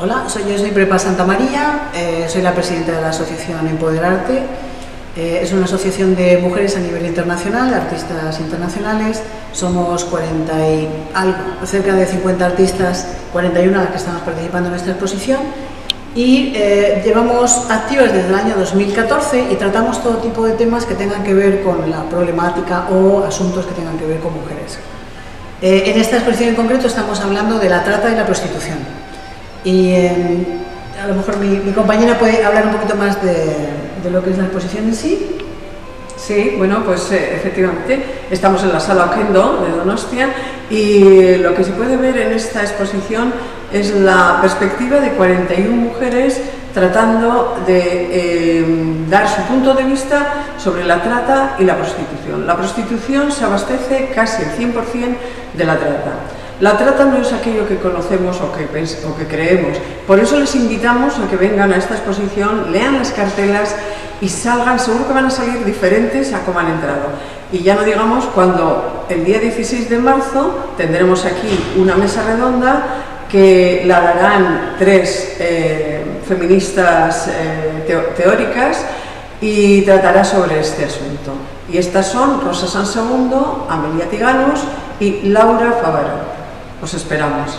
Hola, yo soy Prepa Santa María, soy la presidenta de la asociación Empoderarte. Es una asociación de mujeres a nivel internacional, artistas internacionales. Somos 40 y algo, cerca de 50 artistas, 41 las que estamos participando en esta exposición. Y llevamos activas desde el año 2014 y tratamos todo tipo de temas que tengan que ver con la problemática o asuntos que tengan que ver con mujeres. En esta exposición en concreto estamos hablando de la trata y la prostitución. Y a lo mejor mi compañera puede hablar un poquito más de lo que es la exposición en sí. Sí, bueno, pues efectivamente estamos en la Sala Oquendo de Donostia y lo que se puede ver en esta exposición es la perspectiva de 41 mujeres tratando de dar su punto de vista sobre la trata y la prostitución. La prostitución se abastece casi el 100% de la trata. La trata no es aquello que conocemos o que creemos, por eso les invitamos a que vengan a esta exposición, lean las cartelas y salgan, seguro que van a salir diferentes a como han entrado. Y ya no digamos cuando el día 16 de marzo tendremos aquí una mesa redonda que la darán tres feministas teóricas y tratará sobre este asunto. Y estas son Rosa Sansegundo, Amelia Tiganos y Laura Favaro. Os esperamos.